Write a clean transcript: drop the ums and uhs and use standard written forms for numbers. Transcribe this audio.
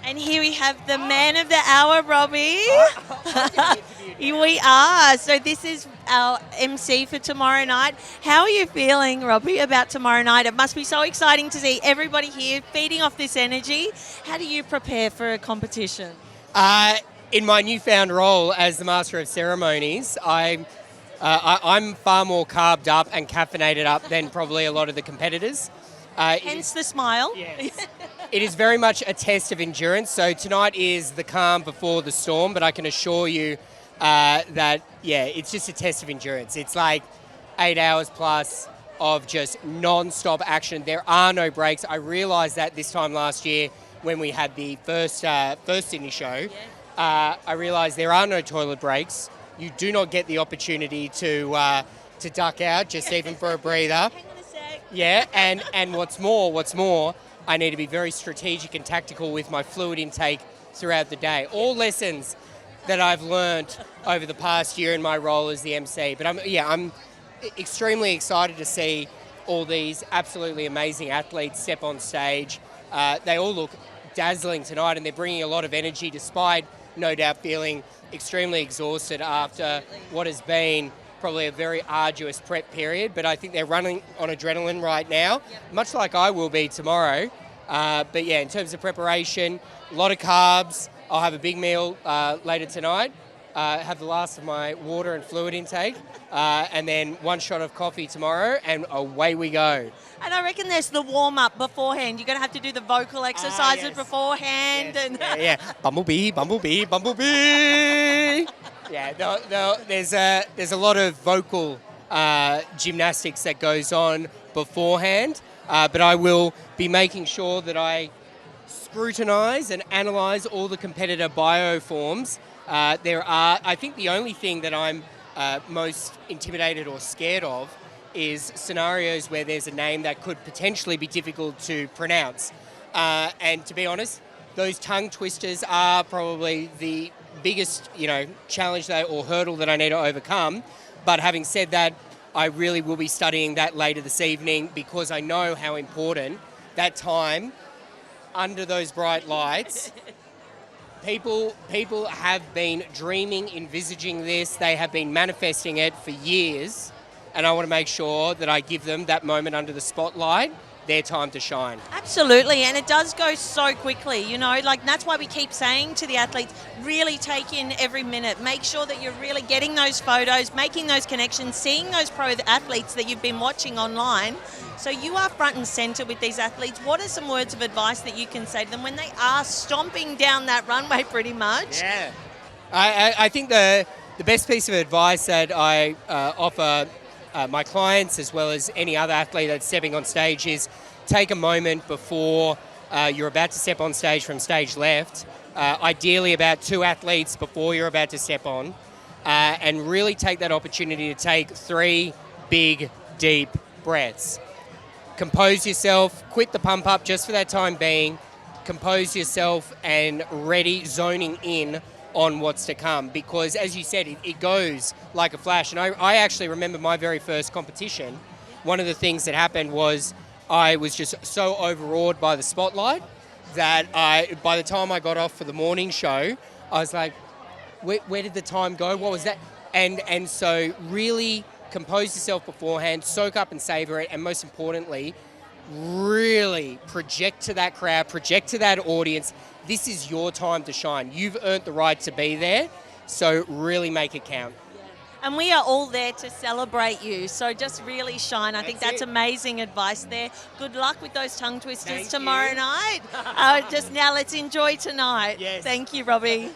And here we have the man of the hour, Robbie. We are. So this is our MC for tomorrow night. How are you feeling, Robbie, about tomorrow night? It must be so exciting to see everybody here feeding off this energy. How do you prepare for a competition? In my newfound role as the Master of Ceremonies, I'm far more carved up and caffeinated up than probably a lot of the competitors. Hence the smile. Yes. It is very much a test of endurance. So tonight is the calm before the storm, but I can assure you that, it's just a test of endurance. It's like 8 hours plus of just non-stop action. There are no breaks. I realised that this time last year when we had the first Sydney show. I realised there are no toilet breaks. You do not get the opportunity to duck out, just even for a breather. Hang on a sec. Yeah, and what's more, I need to be very strategic and tactical with my fluid intake throughout the day. All lessons that I've learned over the past year in my role as the MC. But I'm extremely excited to see all these absolutely amazing athletes step on stage. They all look dazzling tonight, and they're bringing a lot of energy despite no doubt feeling extremely exhausted after what has been probably a very arduous prep period, but I think they're running on adrenaline right now, much like I will be tomorrow. But in terms of preparation, a lot of carbs. I'll have a big meal later tonight, have the last of my water and fluid intake, and then one shot of coffee tomorrow, and away we go. And I reckon there's the warm-up beforehand. You're going to have to do the vocal exercises beforehand. Yes. And Bumblebee, bumblebee, bumblebee. There's a lot of vocal gymnastics that goes on beforehand, but I will be making sure that I scrutinise and analyse all the competitor bioforms. I think the only thing that I'm most intimidated or scared of is scenarios where there's a name that could potentially be difficult to pronounce. And to be honest, those tongue twisters are probably the biggest, challenge or hurdle that I need to overcome. But having said that, I really will be studying that later this evening because I know how important that time under those bright lights. People have been dreaming, envisaging this. They have been manifesting it for years. And I want to make sure that I give them that moment under the spotlight, their time to shine. Absolutely, and it does go so quickly, that's why we keep saying to the athletes, really take in every minute. Make sure that you're really getting those photos, making those connections, seeing those pro athletes that you've been watching online. So you are front and centre with these athletes. What are some words of advice that you can say to them when they are stomping down that runway pretty much? Yeah. I think the best piece of advice that I offer my clients as well as any other athlete that's stepping on stage is take a moment before you're about to step on stage from stage left, ideally about 2 athletes before you're about to step on, and really take that opportunity to take 3 big, deep breaths. Compose yourself, quit the pump up just for that time being, compose yourself and ready, zoning in on what's to come, because as you said, it goes like a flash. And I actually remember my very first competition. One of the things that happened was I was just so overawed by the spotlight that by the time I got off for the morning show, I was like, where did the time go? What was that? And so really compose yourself beforehand, soak up and savor it, and most importantly, really project to that crowd, project to that audience. This is your time to shine. You've earned the right to be there, so really make it count. And we are all there to celebrate you, so just really shine. I think that's amazing advice there. Good luck with those tongue twisters tomorrow night. Just now, let's enjoy tonight. Yes. Thank you, Robbie.